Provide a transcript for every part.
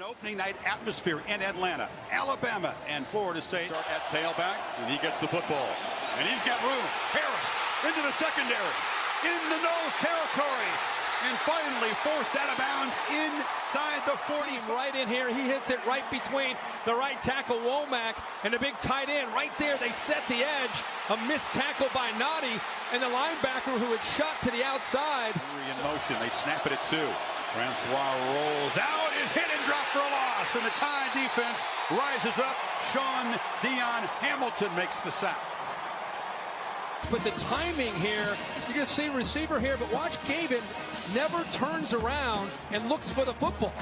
An opening night atmosphere in Atlanta. Alabama and Florida State start at tailback, and he gets the football. And he's got room. Harris into the secondary, in the nose territory, and finally forced out of bounds inside the 40. Right in here, he hits it right between the right tackle Womack and the big tight end. Right there, they set the edge. A missed tackle by Noddy, and the linebacker who had shot to the outside. In motion, they snap it at 2. Francois rolls out, is hit and dropped for a loss, and the Tide defense rises up. Sean Dion Hamilton makes the sack. But the timing here, you can see receiver here, but watch Gavin never turns around and looks for the football.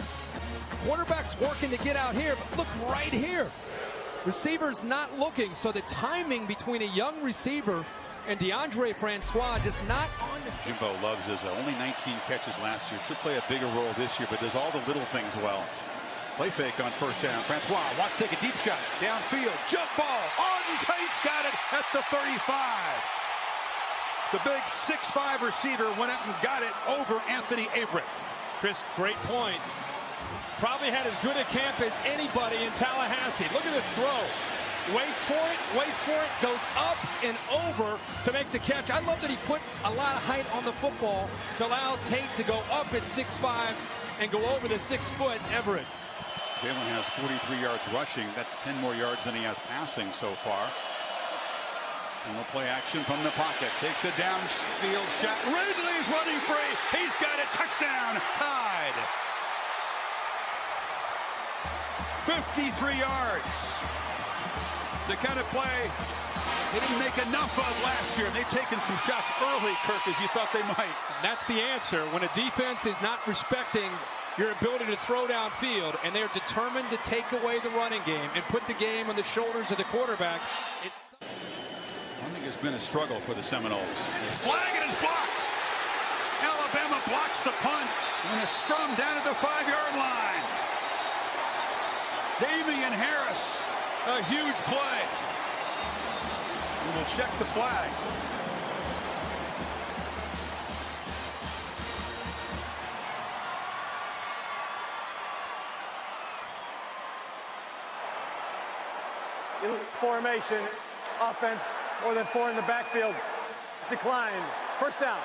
Quarterback's working to get out here, but look right here. Receiver's not looking, so the timing between a young receiver and DeAndre Francois just not on the... Jimbo loves his only 19 catches last year. Should play a bigger role this year, but does all the little things well. Play fake on first down. Francois wants to take a deep shot. Downfield. Jump ball. Auden Tate's got it at the 35. The big 6'5 receiver went up and got it over Anthony Averett. Chris, great point. Probably had as good a camp as anybody in Tallahassee. Look at this throw. Waits for it, goes up and over to make the catch. I love that he put a lot of height on the football to allow Tate to go up at 6'5 and go over the 6-foot Everett. Jalen has 43 yards rushing. That's 10 more yards than he has passing so far. And we'll play action from the pocket. Takes a downfield shot. Ridley's running free. He's got it. Touchdown. Tide. 53 yards. The kind of play they didn't make enough of last year. They've taken some shots early, Kirk, as you thought they might. That's the answer. When a defense is not respecting your ability to throw downfield, and they're determined to take away the running game and put the game on the shoulders of the quarterback. Punting has been a struggle for the Seminoles. Flag, it is blocked. Alabama blocks the punt and a scrum down at the 5-yard line. Damian Harris, a huge play. And we'll check the flag. Formation, offense, more than 4 in the backfield. It's declined. First down.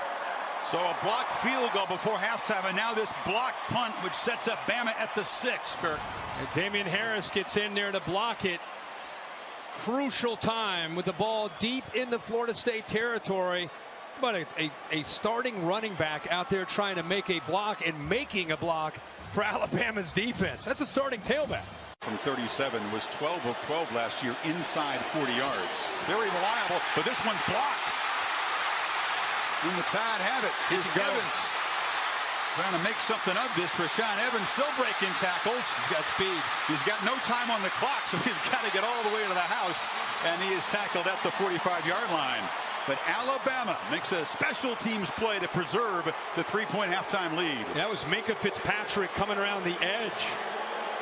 So a blocked field goal before halftime, and now this blocked punt, which sets up Bama at the 6, Kirk. And Damian Harris gets in there to block it. Crucial time with the ball deep in the Florida State territory. But a starting running back out there trying to make a block and making a block for Alabama's defense. That's a starting tailback. From 37 was 12 of 12 last year inside 40 yards. Very reliable, but this one's blocked. And the Tide have it. Here's Evans trying to make something of this. Rashaan Evans still breaking tackles. He's got speed. He's got no time on the clock, so he's got to get all the way to the house. And he is tackled at the 45-yard line. But Alabama makes a special teams play to preserve the 3-point halftime lead. That was Minkah Fitzpatrick coming around the edge.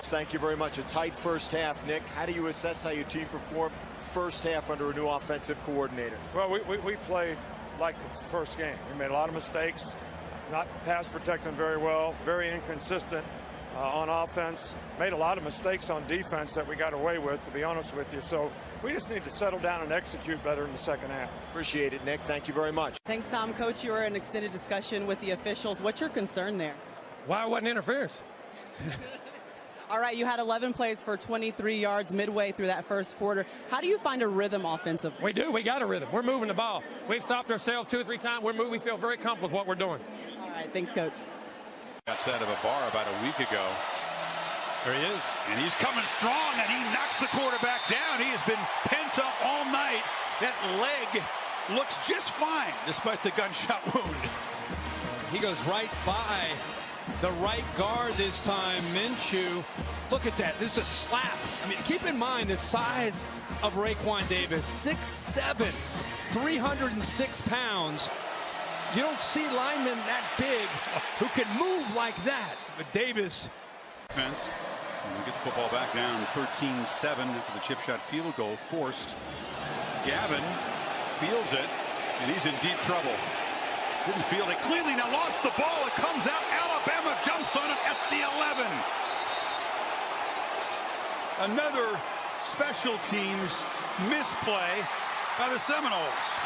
Thank you very much. A tight first half, Nick. How do you assess how your team performed first half under a new offensive coordinator? Well, we played like it's the first game. We made a lot of mistakes, not pass protecting very well, very inconsistent on offense, made a lot of mistakes on defense that we got away with, to be honest with you. So we just need to settle down and execute better in the second half. Appreciate it, Nick. Thank you very much. Thanks, Tom. Coach, you were in extended discussion with the officials. What's your concern there? Why wasn't interference? All right, you had 11 plays for 23 yards midway through that first quarter. How do you find a rhythm offensively? We do. We got a rhythm. We're moving the ball. We've stopped ourselves 2 or 3 times. We're moving. We feel very comfortable with what we're doing. All right, thanks, Coach. Outside of a bar about a week ago. There he is. And he's coming strong, and he knocks the quarterback down. He has been pent up all night. That leg looks just fine, despite the gunshot wound. He goes right by the right guard this time, Minshew. Look at that. This is a slap. I mean, keep in mind the size of Raekwon Davis. 6'7", 306 pounds. You don't see linemen that big who can move like that. But Davis. Defense. And we get the football back down 13-7 after the chip shot field goal forced. Gavin fields it, and he's in deep trouble. Didn't field it cleanly, now lost the ball. It comes out. Alabama jumps on it at the 11. Another special teams misplay by the Seminoles.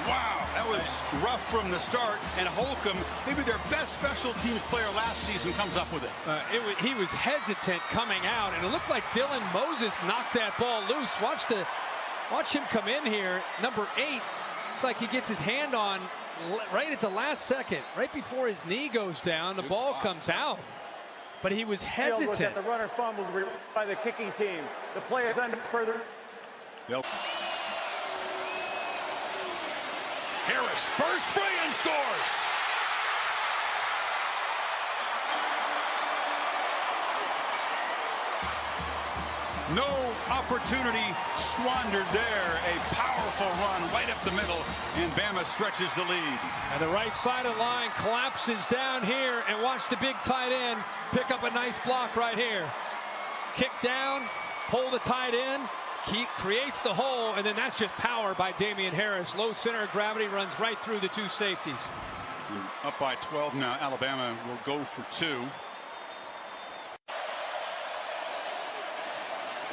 Wow, that was rough from the start, and Holcomb, maybe their best special teams player last season, comes up with it. He was hesitant coming out, and it looked like Dylan Moses knocked that ball loose. Watch him come in here, number 8. It's like he gets his hand on right at the last second, right before his knee goes down. The ball comes out, but he was hesitant. Was that the runner fumbled by the kicking team. The play is under further. Yep. Harris bursts free and scores. No opportunity squandered there. A powerful run right up the middle, and Bama stretches the lead. And the right side of the line collapses down here, and watch the big tight end pick up a nice block right here. Kick down, pull the tight end, creates the hole, and then that's just power by Damian Harris. Low center of gravity, runs right through the 2 safeties. And up by 12 now. Alabama will go for 2.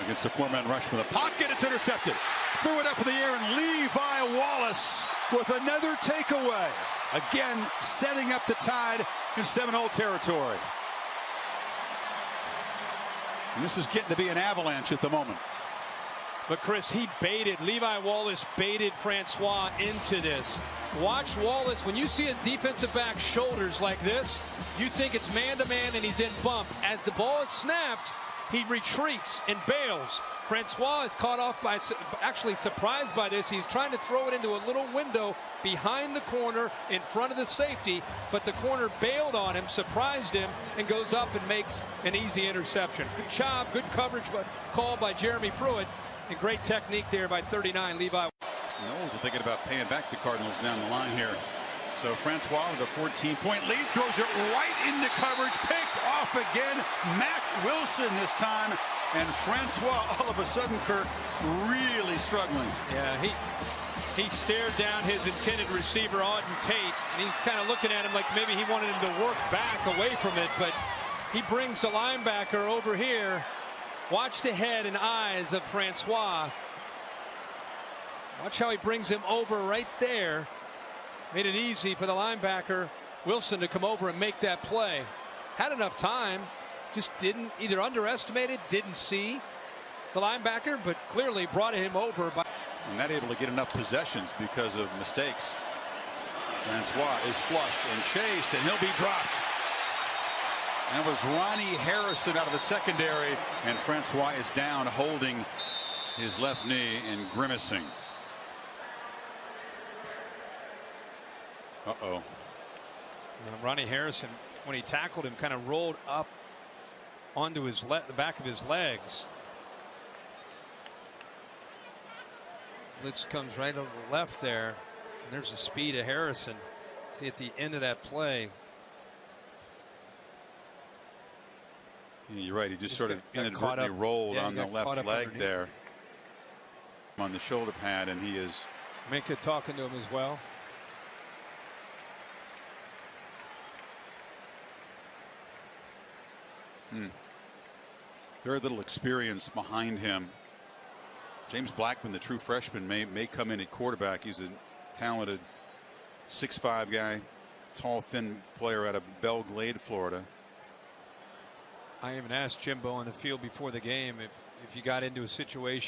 Against the 4-man rush from the pocket, it's intercepted. Threw it up in the air, and Levi Wallace with another takeaway. Again, setting up the Tide in Seminole territory. And this is getting to be an avalanche at the moment. But Chris, Levi Wallace baited Francois into this. Watch Wallace, when you see a defensive back's shoulders like this, you think it's man-to-man and he's in bump. As the ball is snapped, he retreats and bails. Francois is caught off by, actually surprised by this. He's trying to throw it into a little window behind the corner in front of the safety, but the corner bailed on him, surprised him, and goes up and makes an easy interception. Good job, good coverage call by Jeremy Pruitt, and great technique there by 39 Levi. Knowles are thinking about paying back the Cardinals down the line here. So Francois with a 14-point lead, throws it right into coverage, picked off again. Mack Wilson this time, and Francois all of a sudden, Kirk, really struggling. Yeah, he stared down his intended receiver, Auden Tate, and he's kind of looking at him like maybe he wanted him to work back away from it, but he brings the linebacker over here. Watch the head and eyes of Francois. Watch how he brings him over right there. Made it easy for the linebacker Wilson to come over and make that play. Had enough time, just didn't either underestimate it, didn't see the linebacker, but clearly brought him over. And not able to get enough possessions because of mistakes. Francois is flushed and chased, and he'll be dropped. That was Ronnie Harrison out of the secondary, and Francois is down holding his left knee and grimacing. Uh-oh. Ronnie Harrison, when he tackled him, kind of rolled up onto his the back of his legs. Blitz comes right over the left there, and there's the speed of Harrison. See at the end of that play. Yeah, you're right. He just sort of inadvertently rolled on the left leg there. On the shoulder pad, and he is. Minka talking to him as well. Very little experience behind him. James Blackman, the true freshman, may come in at quarterback. He's a talented 6'5" guy, tall, thin player out of Belle Glade, Florida. I even asked Jimbo on the field before the game if you got into a situation